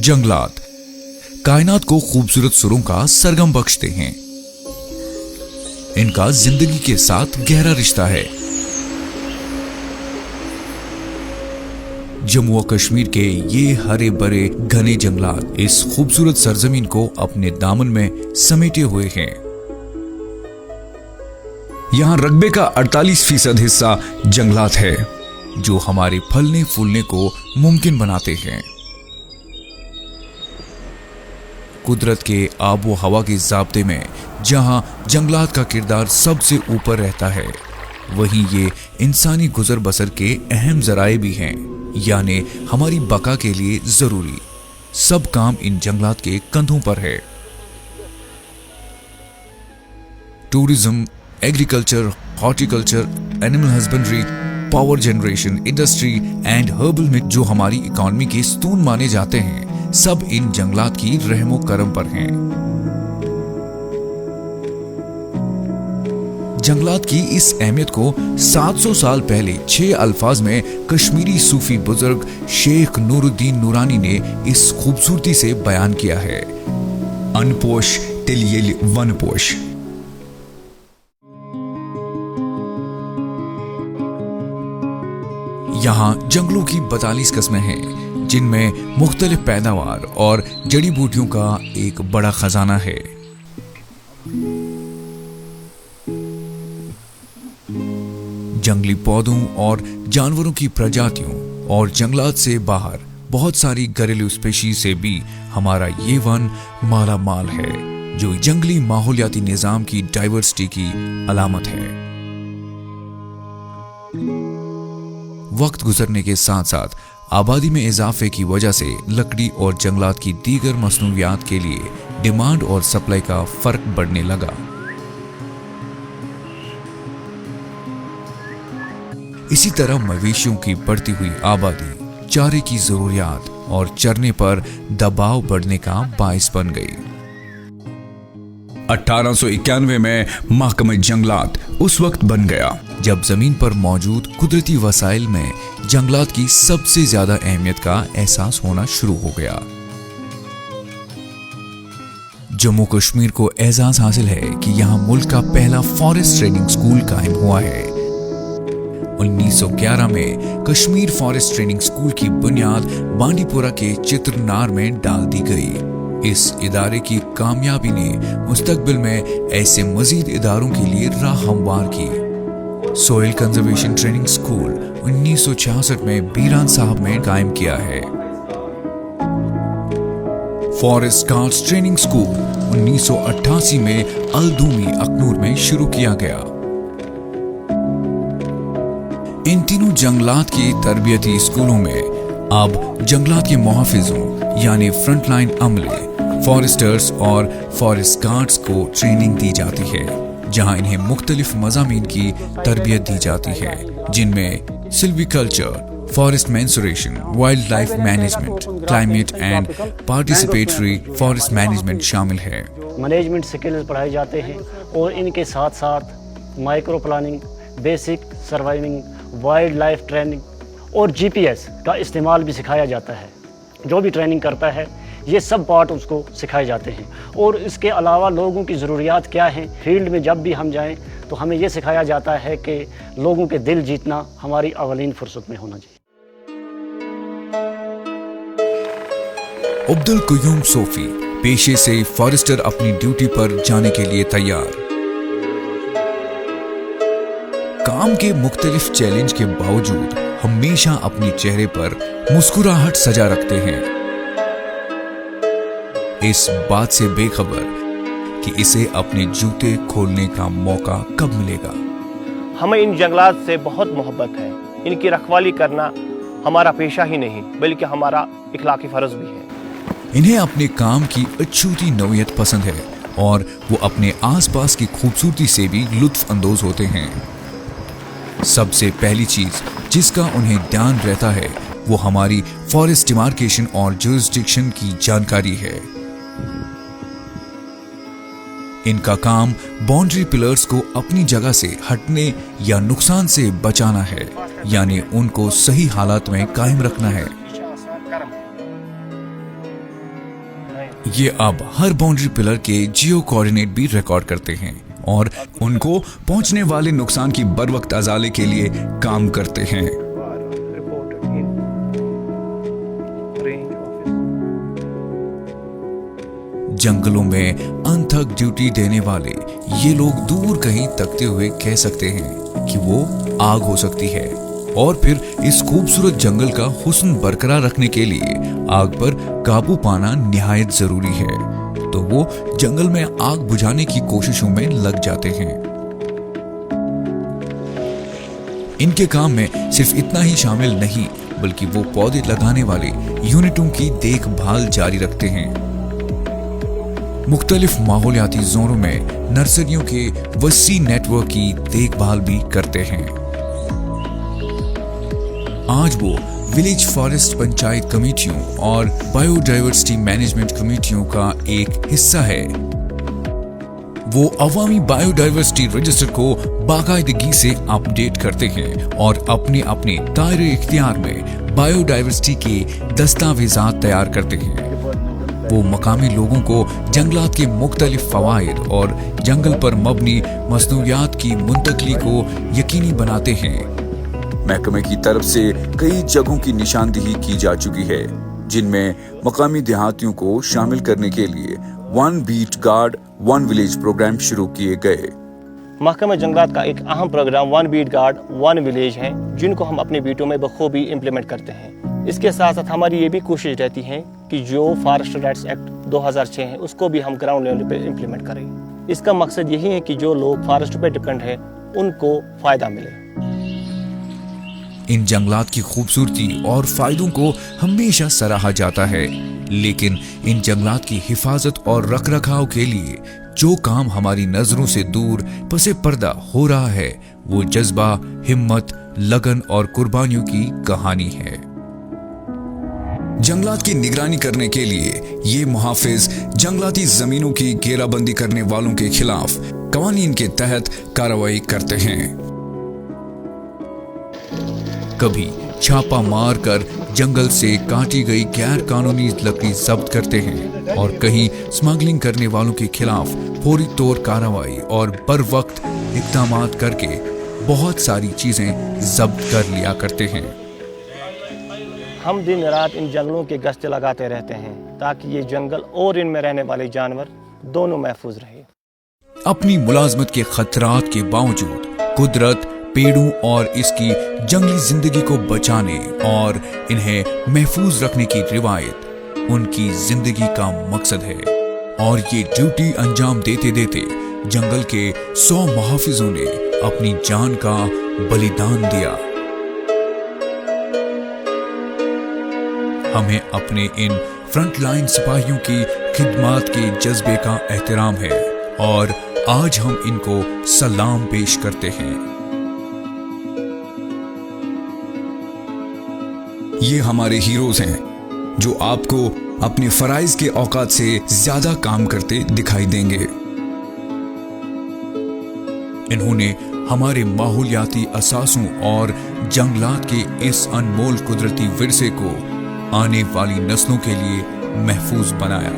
जंगलात कायनात को खूबसूरत सुरों का सरगम बख्शते हैं। इनका जिंदगी के साथ गहरा रिश्ता है। जम्मू और कश्मीर के ये हरे भरे घने जंगलात इस खूबसूरत सरजमीन को अपने दामन में समेटे हुए हैं। यहाँ रकबे का 48% हिस्सा जंगलात है, जो हमारे फलने फूलने को मुमकिन बनाते हैं। कुदरत के आबो हवा के ज़ाब्ते में जहां जंगलात का किरदार सबसे ऊपर रहता है, वहीं ये इंसानी गुजर बसर के अहम जराए भी हैं, यानी हमारी बका के लिए जरूरी सब काम इन जंगलात के कंधों पर है। Tourism, agriculture, horticulture, animal husbandry, power generation, industry and herbal में जो हमारी इकोनॉमी के स्तून माने जाते हैं, सब इन जंगलात की रहमो करम पर हैं। जंगलात की इस अहमियत को 700 साल पहले 6 अल्फाज में कश्मीरी सूफी बुजुर्ग शेख नूरुद्दीन नूरानी ने इस खूबसूरती से बयान किया है। अनपोश तिलियल वनपोश। यहाँ जंगलों की 42 किस्में हैं, जिनमें मुख्तलिफ पैदावार और जड़ी बूटियों का एक बड़ा खजाना है। जंगली पौधों और जानवरों की प्रजातियों और जंगलात से बाहर बहुत सारी घरेलू स्पीशीज से भी हमारा ये वन माला माल है, जो जंगली माहौलियाती निजाम की डाइवर्सिटी की अलामत है। वक्त गुजरने के साथ साथ आबादी में इजाफे की वजह से लकड़ी और जंगलात की दीगर मसनूइयात के लिए डिमांड और सप्लाई का फर्क बढ़ने लगा। इसी तरह मवेशियों की बढ़ती हुई आबादी चारे की जरूरियात और चरने पर दबाव बढ़ने का बाइस बन गई। 1891 में महकमा जंगलात उस वक्त बन गया जब जमीन पर मौजूद कुदरती वसाइल में जंगलात की सबसे ज्यादा अहमियत का एहसास होना शुरू हो गया। जम्मू कश्मीर को एजाज हासिल है कि यहाँ मुल्क का पहला फॉरेस्ट ट्रेनिंग स्कूल कायम हुआ है। 1911 में कश्मीर फॉरेस्ट ट्रेनिंग स्कूल की बुनियाद बांडीपुरा के चित्रनार में डाल दी गई। इस इदारे की कामयाबी ने मुस्तकबिल में ऐसे मजीद इदारों के लिए राह हमवार की। सोइल कंजर्वेशन ट्रेनिंग स्कूल 1966 में बीरान साहब में कायम किया है। फॉरेस्ट गार्ड्स ट्रेनिंग स्कूल 1988 में अलदूमी अखनूर में शुरू किया गया। इन तीनों जंगलात की तरबियती स्कूलों में अब जंगलात के मुहाफिजों यानी फ्रंटलाइन अमले, फॉरेस्टर्स और फॉरेस्ट गार्ड्स को ट्रेनिंग दी जाती है, जहां इन्हें मुख्तलिफ मज़ामीन की तरबियत दी जाती है, जिनमें silviculture, forest mensuration, wild life management, climate and participatory forest management शामिल है। मैनेजमेंट स्किल्स पढ़ाए जाते हैं और इनके साथ साथ micro planning, basic surviving, wild life training और जीपीएस का इस्तेमाल भी सिखाया जाता है। जो भी ट्रेनिंग करता है ये सब पार्ट उसको सिखाए जाते हैं। और इसके अलावा लोगों की ज़रूरियात क्या हैं, फील्ड में जब भी हम जाएं तो हमें ये सिखाया जाता है कि लोगों के दिल जीतना हमारी अवलीन फुर्सत में होना चाहिए। अब्दुल कयूम सोफी पेशे से फॉरेस्टर अपनी ड्यूटी पर जाने के लिए तैयार। काम के मुख्तलिफ चैलेंज के बावजूद हमेशा अपने चेहरे पर मुस्कुराहट सजा रखते हैं, इस बात से बेखबर कि इसे अपने जूते खोलने का मौका कब मिलेगा। हमें इन जंगलात से बहुत मोहब्बत है। इनकी रखवाली करना हमारा पेशा ही नहीं बल्कि हमारा इखलाकी फर्ज भी है। इन्हें अपने काम की अछूती नौयत पसंद है और वो अपने आसपास की खूबसूरती से भी लुत्फ अंदोज होते हैं। सबसे पहली चीज जिसका उन्हें ध्यान रहता है वो हमारी फॉरेस्ट डिमार्केशन और जुरिस्डिक्शन की जानकारी है। इनका काम बाउंड्री पिलर्स को अपनी जगह से हटने या नुकसान से बचाना है, यानी उनको सही हालात में कायम रखना है। ये अब हर बाउंड्री पिलर के जियो कोऑर्डिनेट भी रिकॉर्ड करते हैं और उनको पहुंचने वाले नुकसान की बर वक्त अजाले के लिए काम करते हैं। जंगलों में अनथक ड्यूटी देने वाले ये लोग दूर कहीं तकते हुए कह सकते हैं कि वो आग हो सकती है, और फिर इस खूबसूरत जंगल का हुस्न बरकरार रखने के लिए आग पर काबू पाना निहायत जरूरी है, तो वो जंगल में आग बुझाने की कोशिशों में लग जाते हैं। इनके काम में सिर्फ इतना ही शामिल नहीं, बल्कि वो पौधे लगाने वाले यूनिटों की देखभाल जारी रखते हैं। मुख्तलिफ माहौलियाती जोनों में नर्सरियों के वसी नेटवर्क की देखभाल भी करते हैं। आज वो विलेज फॉरेस्ट पंचायत कमेटियों और बायोडाइवर्सिटी मैनेजमेंट कमेटियों का एक हिस्सा है। वो अवामी बायोडाइवर्सिटी रजिस्टर को बाकायदगी से अपडेट करते हैं और अपने अपने दायरे इख्तियार में बायोडाइवर्सिटी के दस्तावेजात तैयार करते हैं। वो मकामी लोगों को जंगलात के मुख्तलिफ फवाइद और जंगल पर मबनी मसनूयात की मुंतकली को यकीनी बनाते हैं। महकमे की तरफ से कई जगहों की निशानदेही की जा चुकी है, जिनमें मकामी देहातियों को शामिल करने के लिए 1 बीट गार्ड 1 विलेज प्रोग्राम शुरू किए गए। महकमा जंगलात का एक अहम प्रोग्राम 1 बीट गार्ड 1 विलेज है, जिनको हम अपने बीटों में बखूबी इम्प्लीमेंट करते हैं। इसके साथ साथ हमारी ये भी कोशिश रहती है कि जो फॉरेस्ट राइट्स एक्ट 2006 है उसको भी हम ग्राउंड लेवल पे इम्प्लीमेंट करें। इसका मकसद यही है कि जो लोग फॉरेस्ट पे डिपेंड है उनको फायदा मिले। इन जंगलात की खूबसूरती और फायदों को हमेशा सराहा जाता है, लेकिन इन जंगलात की हिफाजत और रखरखाव के लिए जो काम हमारी नजरों से दूर पसे पर्दा हो रहा है, वो जज्बा, हिम्मत, लगन और कुर्बानियों की कहानी है। जंगलात की निगरानी करने के लिए ये मुहाफिज जंगलाती जमीनों की घेराबंदी करने वालों के खिलाफ कवानीन के तहत कार्रवाई करते हैं। कभी छापा मार कर जंगल से काटी गई गैर कानूनी लकड़ी जब्त करते हैं और कहीं स्मगलिंग करने वालों के खिलाफ फौरी तौर कार्रवाई और बर वक्त इक़दामात करके बहुत सारी चीजें जब्त कर लिया करते हैं। हम दिन रात इन जंगलों के गश्त लगाते रहते हैं ताकि ये जंगल और इनमें रहने वाले जानवर दोनों महफूज रहे। अपनी मुलाजमत के खतरात के बावजूद कुदरत, पेड़ों और इसकी जंगली जिंदगी को बचाने और इन्हें महफूज रखने की रिवायत उनकी जिंदगी का मकसद है, और ये ड्यूटी अंजाम देते देते जंगल के 100 मुहाफिजों ने अपनी जान का बलिदान दिया। हमें अपने इन फ्रंटलाइन सिपाहियों की खिदमत के जज्बे का एहतराम है और आज हम इनको सलाम पेश करते हैं। ये हमारे हीरोज हैं जो आपको अपने फराइज के औकात से ज्यादा काम करते दिखाई देंगे। इन्होंने हमारे माहौलियाती असासों और जंगलात के इस अनमोल कुदरती विरसे को आने वाली नस्लों के लिए महफूज बनाया।